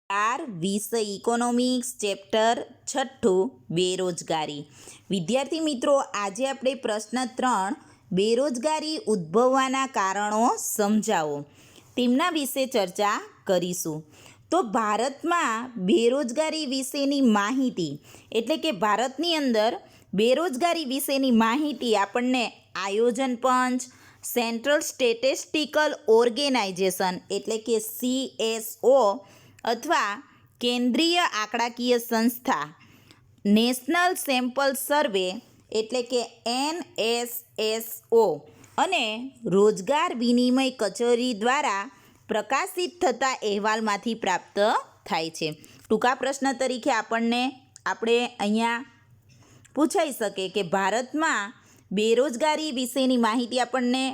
વિષય economics chapter 6 બેરોજગારી। વિદ્યાર્થી મિત્રો, આજે આપણે પ્રશ્ન 3 બેરોજગારી ઉદ્ભવવાના કારણો સમજાવો તેમના વિશે ચર્ચા કરીશું। તો ભારતમાં બેરોજગારી વિશેની માહિતી એટલે કે ભારતની અંદર બેરોજગારી વિશેની માહિતી આપણને આયોજન પંચ, સેન્ટ્રલ સ્ટેટિસ્ટિકલ ઓર્ગેનાઇઝેશન એટલે કે CSO અથવા કેન્દ્રીય આંકડાકીય સંસ્થા, નેશનલ સેમ્પલ સર્વે એટલે કે NSSO અને રોજગાર વિનિમય કચેરી દ્વારા પ્રકાશિત થતા અહેવાલમાંથી પ્રાપ્ત થાય છે। ટૂંકા પ્રશ્ન તરીકે આપણે અહીંયા પૂછાઈ શકે કે ભારતમાં બેરોજગારી વિશેની માહિતી આપણને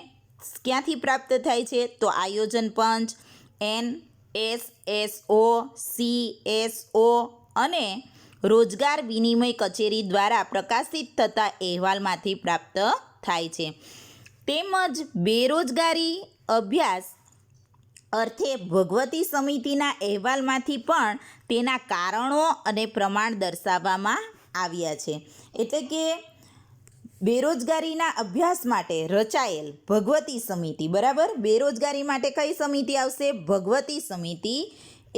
ક્યાંથી પ્રાપ્ત થાય છે? તો આયોજન પંચ, NSSO, CSO અને રોજગાર વિનિમય કચેરી દ્વારા પ્રકાશિત થતા અહેવાલમાંથી પ્રાપ્ત થાય છે। તેમજ બેરોજગારી અભ્યાસ અર્થે ભગવતી સમિતિના અહેવાલમાંથી પણ તેના કારણો અને પ્રમાણ દર્શાવવામાં આવ્યા છે। એટલે કે બેરોજગારીના અભ્યાસ માટે રચાયેલ ભગવતી સમિતિ, બરાબર? બેરોજગારી માટે કઈ સમિતિ આવશે? ભગવતી સમિતિ એ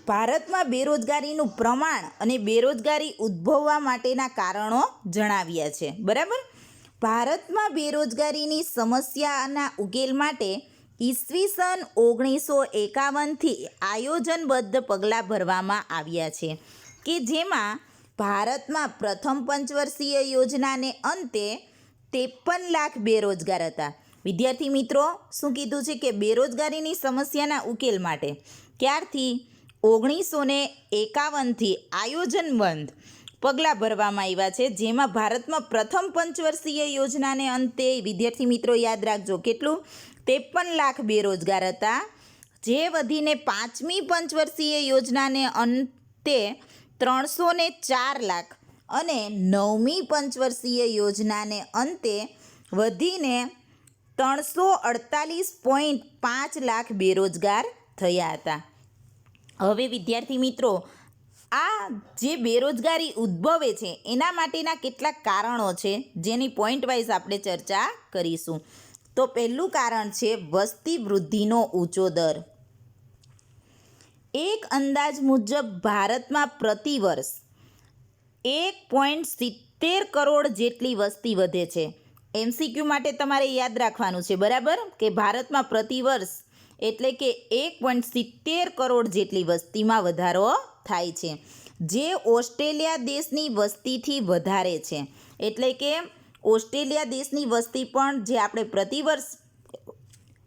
ભારતમાં બેરોજગારીનું પ્રમાણ અને બેરોજગારી ઉદ્ભવવા માટેના કારણો જણાવ્યા છે, બરાબર? ભારતમાં બેરોજગારીની સમસ્યાના ઉકેલ માટે ઈસવીસન 1951થી આયોજનબદ્ધ પગલાં ભરવામાં આવ્યા છે કે જેમાં ભારતમાં પ્રથમ પંચવર્ષીય યોજનાને અંતે 53 લાખ બેરોજગાર હતા। વિદ્યાર્થી મિત્રો, શું કીધું છે કે બેરોજગારીની સમસ્યાના ઉકેલ માટે ક્યારથી? 1951થી આયોજનબદ્ધ પગલાં ભરવામાં આવ્યા છે, જેમાં ભારતમાં પ્રથમ પંચવર્ષીય યોજનાને અંતે વિદ્યાર્થી મિત્રો યાદ રાખજો કેટલું? 53 લાખ બેરોજગાર હતા, જે વધીને પાંચમી પંચવર્ષીય યોજનાને અંતે 304 લાખ અને નવમી પંચવર્ષીય યોજનાને અંતે વધીને 348.5 લાખ બેરોજગાર થયા હતા। હવે વિદ્યાર્થી મિત્રો, આ જે બેરોજગારી ઉદ્ભવે છે એના માટેના કેટલાક કારણો છે જેની પોઈન્ટ વાઇઝ આપણે ચર્ચા કરીશું। તો પહેલું કારણ છે વસ્તી વૃદ્ધિનો ઊંચો દર। એક અંદાજ મુજબ ભારતમાં પ્રતિવર્ષ 1.70 કરોડ જેટલી વસ્તી વધે છે। MCQ માટે તમારે યાદ રાખવાનું છે, બરાબર? કે ભારતમાં પ્રતિવર્ષ એટલે કે 1.70 કરોડ જેટલી વસ્તીમાં વધારો થાય છે, જે ઓસ્ટ્રેલિયા દેશની વસ્તીથી વધારે છે। એટલે કે ઓસ્ટ્રેલિયા દેશની વસ્તી પણ જે આપણે પ્રતિવર્ષ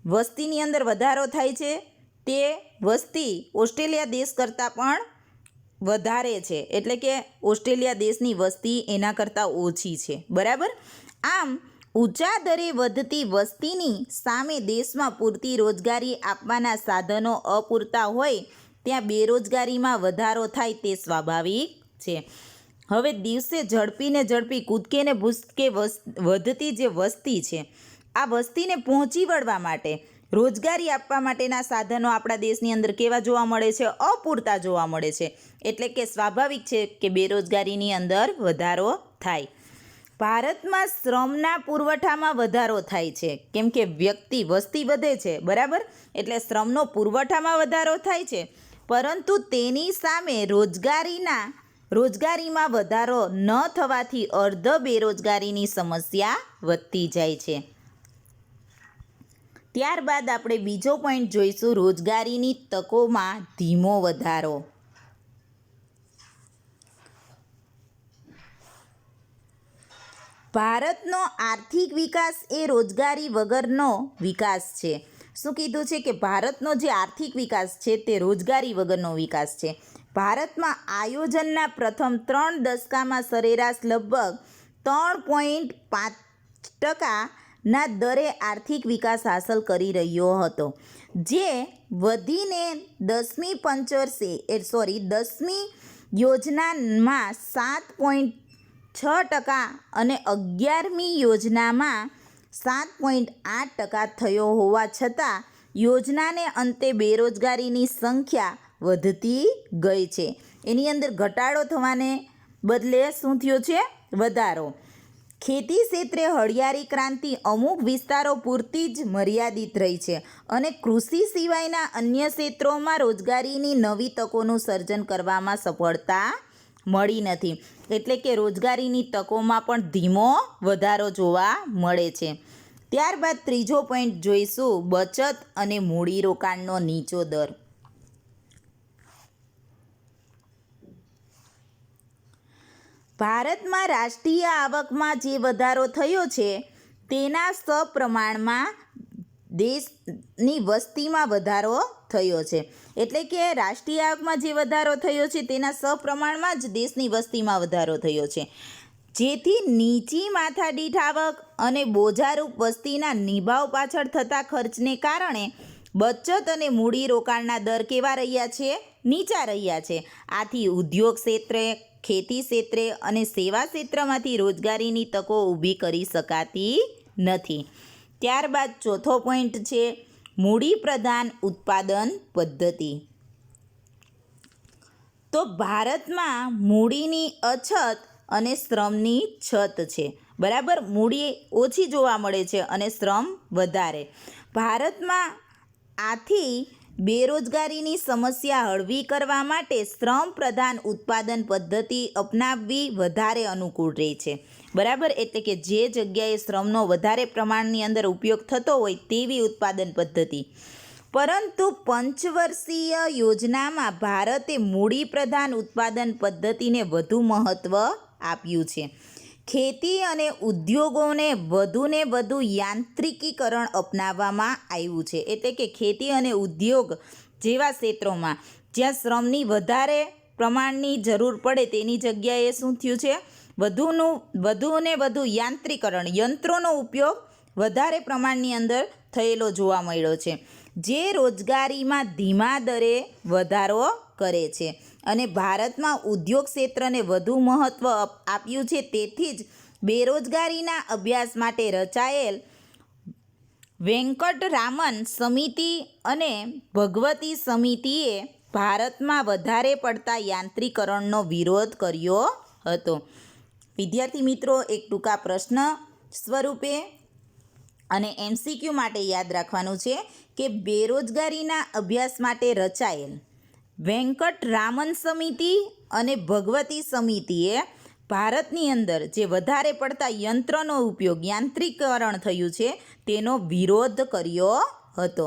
વસ્તીની અંદર વધારો થાય છે તે વસ્તી ઓસ્ટ્રેલિયા દેશ કરતાં પણ વધારે છે। એટલે કે ઓસ્ટ્રેલિયા દેશની વસ્તી એના કરતાં ઓછી છે, બરાબર? આમ ઊંચા દરે વધતી વસ્તીની સામે દેશમાં પૂરતી રોજગારી આપવાના સાધનો અપૂરતા હોય ત્યાં બેરોજગારીમાં વધારો થાય તે સ્વાભાવિક છે। હવે દિવસે ઝડપી કૂદકે ને ભૂસકે વધતી જે વસ્તી છે, આ વસ્તીને પહોંચી વળવા માટે રોજગારી આપવા માટેના સાધનો આપણા દેશની અંદર કેવા જોવા મળે છે? અપૂરતા જોવા મળે છે। એટલે કે સ્વાભાવિક છે કે બેરોજગારીની અંદર વધારો થાય। ભારતમાં શ્રમના પુરવઠામાં વધારો થાય છે, કેમ કે વસ્તી વધે છે, બરાબર? એટલે શ્રમનો પુરવઠામાં વધારો થાય છે, પરંતુ તેની સામે રોજગારીમાં વધારો ન થવાથી અર્ધ બેરોજગારીની સમસ્યા વધતી જાય છે। ત્યારબાદ આપણે બીજો પોઈન્ટ જોઈશું, રોજગારીની તકોમાં ધીમો વધારો। ભારતનો આર્થિક વિકાસ એ રોજગારી વગરનો વિકાસ છે। શું કીધું છે? કે ભારતનો જે આર્થિક વિકાસ છે તે રોજગારી વગરનો વિકાસ છે। ભારતમાં આયોજનના પ્રથમ 3 દશકામાં સરેરાશ લગભગ 3.5% દરે આર્થિક વિકાસ હાંસલ કરી રહ્યો હતો, જે વધીને 10મી યોજનામાં 7.6% અને 11મી યોજનામાં 7.8% થયો હોવા છતાં યોજનાને અંતે બેરોજગારીની સંખ્યા વધતી ગઈ છે. એની અંદર ઘટાડો થવાને બદલે શું થયો છે? વધારો. ખેતી ક્ષેત્રે હળિયાળી ક્રાંતિ અમુક વિસ્તારો પૂરતી જ મર્યાદિત રહી છે અને કૃષિ સિવાયના અન્ય ક્ષેત્રોમાં રોજગારીની નવી તકોનું સર્જન કરવામાં સફળતા મળી નથી. એટલે કે રોજગારીની તકોમાં પણ ધીમો વધારો જોવા મળે છે. ત્યારબાદ ત્રીજો પોઈન્ટ જોઈશું, બચત અને મૂડીરોકાણનો નીચો દર. ભારતમાં રાષ્ટ્રીય આવકમાં જે વધારો થયો છે તેના સપ્રમાણમાં દેશની વસ્તીમાં વધારો થયો છે. એટલે કે રાષ્ટ્રીય આવકમાં જે વધારો થયો છે તેના સપ્રમાણમાં જ દેશની વસ્તીમાં વધારો થયો છે. જેથી નીચી માથાદીઠ આવક અને બોજારૂપ વસ્તીના નિભાવ પાછળ થતા ખર્ચને કારણે બચત અને મૂડીરોકાણના દર કેવા રહ્યા છે? નીચા રહ્યા છે. આથી ઉદ્યોગ ક્ષેત્રે, ખેતી ક્ષેત્રે અને સેવા ક્ષેત્રમાંથી રોજગારીની તકો ઊભી કરી શકાતી નથી. ત્યારબાદ ચોથો પોઈન્ટ છે, મૂડી પ્રધાન ઉત્પાદન પદ્ધતિ. તો ભારતમાં મૂડીની અછત અને શ્રમની છત છે. બરાબર, મૂડી ઓછી જોવા મળે છે અને શ્રમ વધારે. ભારતમાં આથી બેરોજગારીની સમસ્યા હળવી કરવા માટે શ્રમ પ્રધાન ઉત્પાદન પદ્ધતિ અપનાવવી વધારે અનુકૂળ રહે છે. બરાબર, એટલે કે જે જગ્યાએ શ્રમનો વધારે પ્રમાણની અંદર ઉપયોગ થતો હોય તેવી ઉત્પાદન પદ્ધતિ. પરંતુ પંચવર્ષીય યોજનામાં ભારતે મૂડી પ્રધાન ઉત્પાદન પદ્ધતિને વધુ મહત્ત્વ આપ્યું છે. ખેતી અને ઉદ્યોગોને વધુને વધુ યાંત્રિકીકરણ અપનાવવામાં આવ્યું છે. એટલે કે ખેતી અને ઉદ્યોગ જેવા ક્ષેત્રોમાં જ્યાં શ્રમની વધારે પ્રમાણની જરૂર પડે તેની જગ્યાએ શું થયું છે? વધુને વધુ યાંત્રિકરણ, યંત્રોનો ઉપયોગ વધારે પ્રમાણની અંદર થયેલો જોવા મળ્યો છે, જે રોજગારીમાં ધીમા દરે વધારો કરે છે. અને ભારતમાં ઉદ્યોગ ક્ષેત્રને વધુ મહત્ત્વ આપ્યું છે. તેથી જ બેરોજગારીના અભ્યાસ માટે રચાયેલ વેંકટરામન સમિતિ અને ભગવતી સમિતિએ ભારતમાં વધારે પડતા યાંત્રિકરણનો વિરોધ કર્યો હતો. વિદ્યાર્થી મિત્રો, એક ટૂંકા પ્રશ્ન સ્વરૂપે અને MCQ માટે યાદ રાખવાનું છે કે બેરોજગારીના અભ્યાસ માટે રચાયેલ વેંકટરામન સમિતિ અને ભગવતી સમિતિએ ભારતની અંદર જે વધારે પડતા યંત્રનો ઉપયોગ, યાંત્રિકરણ થયું છે તેનો વિરોધ કર્યો હતો.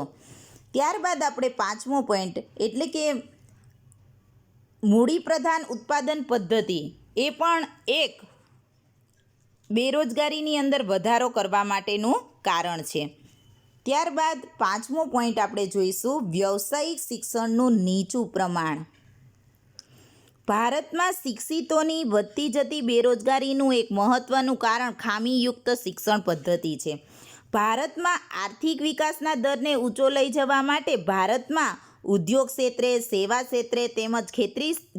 ત્યારબાદ આપણે પાંચમો પોઈન્ટ એટલે કે મૂડી પ્રધાન ઉત્પાદન પદ્ધતિ એ પણ એક બેરોજગારીની અંદર વધારો કરવા માટેનું કારણ છે. ત્યારબાદ પાંચમો પોઈન્ટ આપણે જોઈશું, વ્યવસાયિક શિક્ષણનું નીચું પ્રમાણ. ભારતમાં શિક્ષિતોની વધતી જતી બેરોજગારીનું એક મહત્ત્વનું કારણ ખામીયુક્ત શિક્ષણ પદ્ધતિ છે. ભારતમાં આર્થિક વિકાસના દરને ઊંચો લઈ જવા માટે ભારતમાં ઉદ્યોગ ક્ષેત્રે, સેવા ક્ષેત્રે તેમજ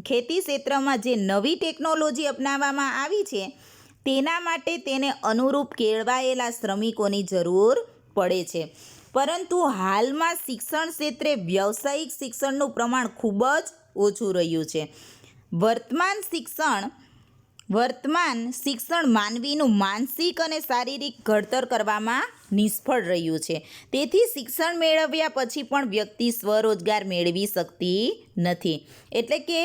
ખેતી ક્ષેત્રમાં જે નવી ટેકનોલોજી અપનાવવામાં આવી છે તેના માટે તેને અનુરૂપ કેળવાયેલા શ્રમિકોની જરૂર પડે છે. પરંતુ હાલમાં શિક્ષણ ક્ષેત્રે વ્યવસાયિક શિક્ષણનું પ્રમાણ ખૂબ જ ઓછું રહ્યું છે. વર્તમાન શિક્ષણ માનવીનું માનસિક અને શારીરિક ઘડતર કરવામાં નિષ્ફળ રહ્યું છે. તેથી શિક્ષણ મેળવ્યા પછી પણ વ્યક્તિ સ્વરોજગાર મેળવી શકતી નથી. એટલે કે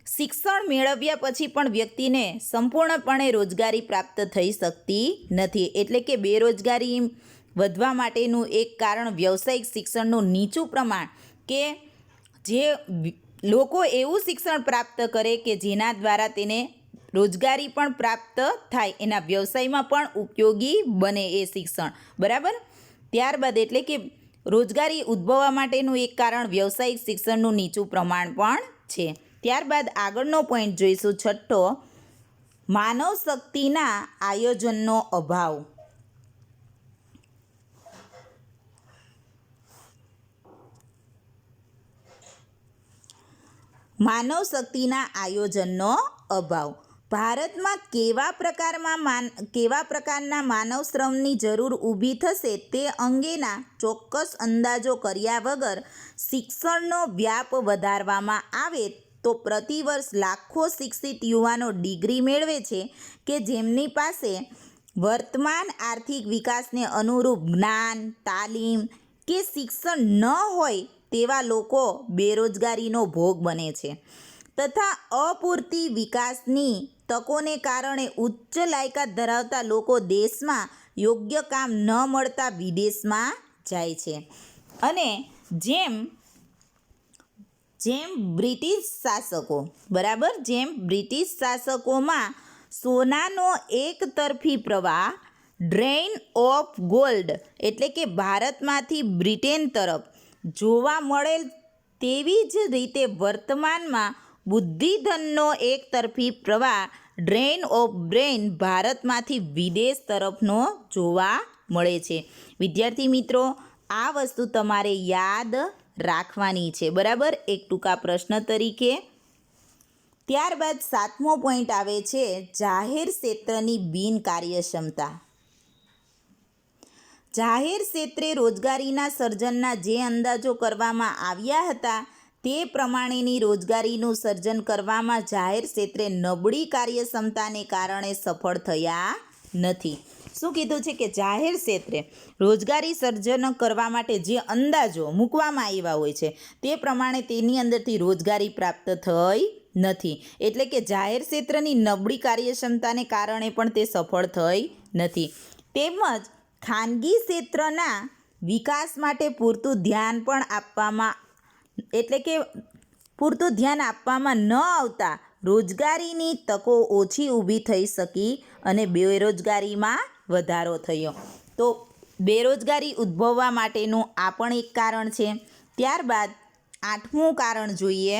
શિક્ષણ મેળવ્યા પછી પણ વ્યક્તિને સંપૂર્ણપણે રોજગારી પ્રાપ્ત થઈ શકતી નથી. એટલે કે બેરોજગારી વધવા માટેનું એક કારણ વ્યવસાયિક શિક્ષણનું નીચું પ્રમાણ, કે જે લોકો એવું શિક્ષણ પ્રાપ્ત કરે કે જેના દ્વારા તેને રોજગારી પણ પ્રાપ્ત થાય, એના વ્યવસાયમાં પણ ઉપયોગી બને એ શિક્ષણ. બરાબર, ત્યારબાદ એટલે કે રોજગારી ઉદ્ભવવા માટેનું એક કારણ વ્યવસાયિક શિક્ષણનું નીચું પ્રમાણ પણ છે. ત્યારબાદ આગળનો પોઈન્ટ જોઈશું, છઠ્ઠો, માનવ શક્તિના આયોજનનો અભાવ. માનવ શક્તિના આયોજનનો અભાવ. ભારતમાં કેવા પ્રકારના માનવ શ્રમની જરૂર ઊભી થશે તે અંગેના ચોક્કસ અંદાજો કર્યા વગર શિક્ષણનો વ્યાપ વધારવામાં આવે તો પ્રતિવર્ષ લાખો શિક્ષિત યુવાનો ડિગ્રી મેળવે છે કે જેમની પાસે વર્તમાન આર્થિક વિકાસને અનુરૂપ જ્ઞાન, તાલીમ કે શિક્ષણ ન હોય તેવા લોકો બેરોજગારીનો ભોગ બને છે તથા અપૂરતી વિકાસની તકોને કારણે ઉચ્ચ લાયકાત ધરાવતા લોકો દેશમાં યોગ્ય કામ ન મળતા વિદેશમાં જાય છે. અને જેમ બ્રિટિશ શાસકો જેમ બ્રિટિશ શાસકોમાં સોનાનો એકતરફી પ્રવાહ ડ્રેઇન ઓફ ગોલ્ડ એટલે કે ભારતમાંથી બ્રિટેન તરફ જોવા મળેલ તેવી જ રીતે વર્તમાનમાં બુદ્ધિધનનો એકતરફી પ્રવાહ ડ્રેઇન ઓફ બ્રેઇન ભારતમાંથી વિદેશ તરફનો જોવા મળે છે. વિદ્યાર્થી મિત્રો, આ વસ્તુ તમારે યાદ રાખવાની છે, બરાબર, એક ટૂંકા પ્રશ્ન તરીકે. ત્યારબાદ 7મો પોઈન્ટ આવે છે જાહેર ક્ષેત્રની બિનકાર્યક્ષમતા. જાહેર ક્ષેત્રે રોજગારીના સર્જનના જે અંદાજો કરવામાં આવ્યા હતા તે પ્રમાણેની રોજગારીનું સર્જન કરવામાં જાહેર ક્ષેત્રે નબળી કાર્યક્ષમતાને કારણે સફળ થયા નથી. શું કીધું છે કે જાહેર ક્ષેત્રે રોજગારી સર્જન કરવા માટે જે અંદાજો મૂકવામાં આવ્યા હોય છે તે પ્રમાણે તેની અંદરથી રોજગારી પ્રાપ્ત થઈ નથી. એટલે કે જાહેર ક્ષેત્રની નબળી કાર્યક્ષમતાને કારણે પણ તે સફળ થઈ નથી. તેમજ ખાનગી ક્ષેત્રના વિકાસ માટે પૂરતું ધ્યાન આપવામાં ન આવતા રોજગારીની તકો ઓછી ઊભી થઈ શકી અને બેરોજગારીમાં વધારો થયો. તો બેરોજગારી ઉદ્ભવવા માટેનું આ પણ એક કારણ છે. ત્યારબાદ 8મું કારણ જોઈએ,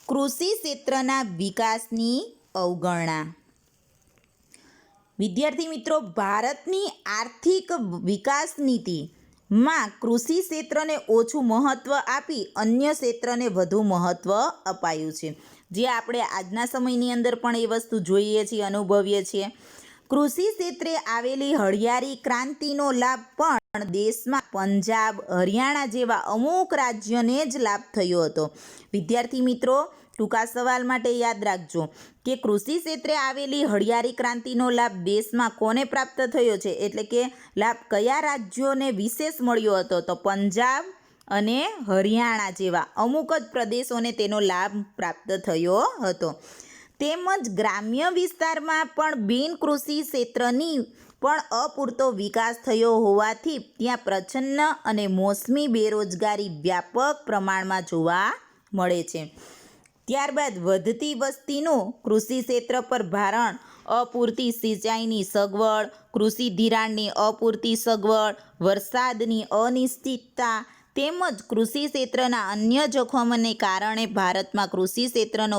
કૃષિ ક્ષેત્રના વિકાસની અવગણના. વિદ્યાર્થી મિત્રો, ભારતની આર્થિક વિકાસ નીતિમાં કૃષિ ક્ષેત્રને ઓછું મહત્ત્વ આપી અન્ય ક્ષેત્રને વધુ મહત્ત્વ અપાયું છે, જે આપણે આજના સમયની અંદર પણ એ વસ્તુ જોઈએ છીએ, અનુભવીએ છીએ. કૃષિ ક્ષેત્રે આવેલી હળિયાળી ક્રાંતિનો લાભ પણ દેશમાં પંજાબ, હરિયાણા જેવા અમુક રાજ્યોને જ લાભ થયો હતો. વિદ્યાર્થી મિત્રો, ટૂંકા સવાલ માટે યાદ રાખજો કે કૃષિ ક્ષેત્રે આવેલી હળિયાળી ક્રાંતિનો લાભ દેશમાં કોને પ્રાપ્ત થયો છે, એટલે કે લાભ કયા રાજ્યોને વિશેષ મળ્યો હતો? તો પંજાબ અને હરિયાણા જેવા અમુક જ પ્રદેશોને તેનો લાભ પ્રાપ્ત થયો હતો. તેમજ ગ્રામ્ય વિસ્તારમાં પણ બિનકૃષિ ક્ષેત્રની પણ અપૂરતો વિકાસ થયો હોવાથી ત્યાં પ્રચ્છન્ન અને મોસમી બેરોજગારી વ્યાપક પ્રમાણમાં જોવા મળે છે. ત્યારબાદ વધતી વસ્તીનું કૃષિ ક્ષેત્ર પર ભારણ, અપૂરતી સિંચાઈની સગવડ, કૃષિ ધિરાણની અપૂરતી સગવડ, વરસાદની અનિશ્ચિતતા તેમજ કૃષિ ક્ષેત્રના અન્ય જોખમોને કારણે ભારતમાં કૃષિ ક્ષેત્રનો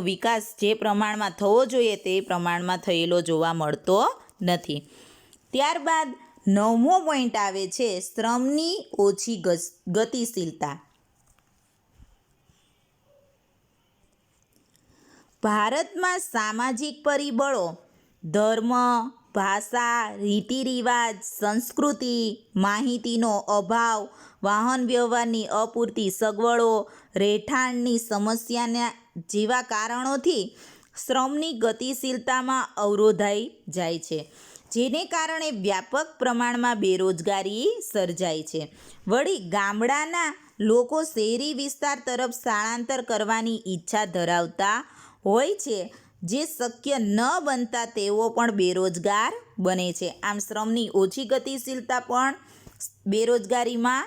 વિકાસ જે પ્રમાણમાં થવો જોઈએ તે પ્રમાણમાં થયેલો જોવા મળતો નથી. ત્યારબાદ 9મો પોઈન્ટ આવે છે શ્રમની ઓછી ગતિશીલતા. ભારતમાં સામાજિક પરિબળો, ધર્મ, ભાષા, રીતિરિવાજ, સંસ્કૃતિ, માહિતીનો અભાવ, વાહન વ્યવહારની અપૂરતી સગવડો, રહેઠાણની સમસ્યાના જેવા કારણોથી શ્રમની ગતિશીલતામાં અવરોધાઈ જાય છે, જેને કારણે વ્યાપક પ્રમાણમાં બેરોજગારી સર્જાય છે. વળી ગામડાના લોકો શહેરી વિસ્તાર તરફ સ્થળાંતર કરવાની ઈચ્છા ધરાવતા હોય છે, જે શક્ય ન બનતા તેઓ પણ બેરોજગાર બને છે. આમ શ્રમની ઓછી ગતિશીલતા પણ બેરોજગારીમાં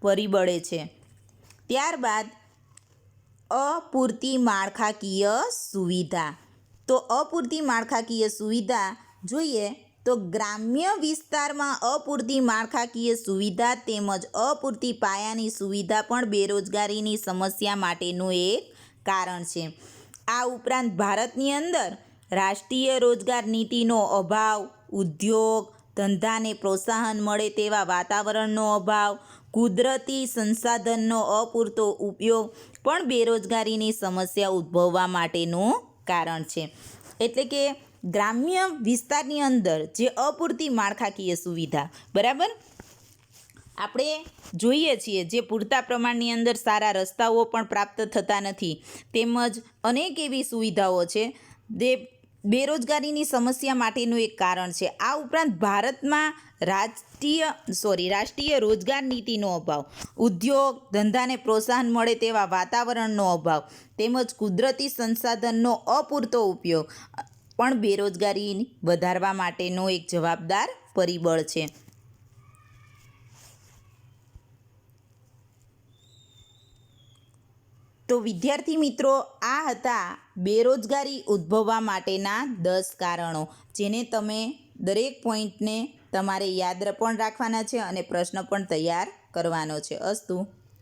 પરિબળે છે. ત્યારબાદ અપૂરતી માળખાકીય સુવિધા. તો અપૂરતી માળખાકીય સુવિધા જોઈએ તો ગ્રામ્ય વિસ્તારમાં અપૂરતી માળખાકીય સુવિધા તેમજ અપૂરતી પાયાની સુવિધા પણ બેરોજગારીની સમસ્યા માટેનું એક કારણ છે. આ ઉપરાંત ભારતની અંદર રાષ્ટ્રીય રોજગાર નીતિનો અભાવ, ઉદ્યોગ ધંધાને પ્રોત્સાહન મળે તેવા વાતાવરણનો અભાવ, કુદરતી સંસાધનનો અપૂરતો ઉપયોગ પણ બેરોજગારીની સમસ્યા ઉદ્ભવવા માટેનું કારણ છે. એટલે કે ગ્રામ્ય વિસ્તારની અંદર જે અપૂરતી માળખાકીય સુવિધા, બરાબર, આપણે જોઈએ છીએ જે પૂરતા પ્રમાણની અંદર સારા રસ્તાઓ પણ પ્રાપ્ત થતા નથી, તેમજ અનેક એવી સુવિધાઓ છે જે બેરોજગારીની સમસ્યા માટેનું એક કારણ છે. આ ઉપરાંત ભારતમાં રાષ્ટ્રીય રોજગાર નીતિનો અભાવ, ઉદ્યોગ ધંધાને પ્રોત્સાહન મળે તેવા વાતાવરણનો અભાવ, તેમજ કુદરતી સંસાધનનો અપૂરતો ઉપયોગ પણ બેરોજગારી વધારવા માટેનો એક જવાબદાર પરિબળ છે. તો વિદ્યાર્થી મિત્રો, આ હતા બેરોજગારી ઉદ્ભવવા માટેના 10 કારણો, જેને તમે દરેક પોઈન્ટને તમારે યાદ પણ રાખવાના છે અને પ્રશ્ન પણ તૈયાર કરવાનો છે. અસ્તુ.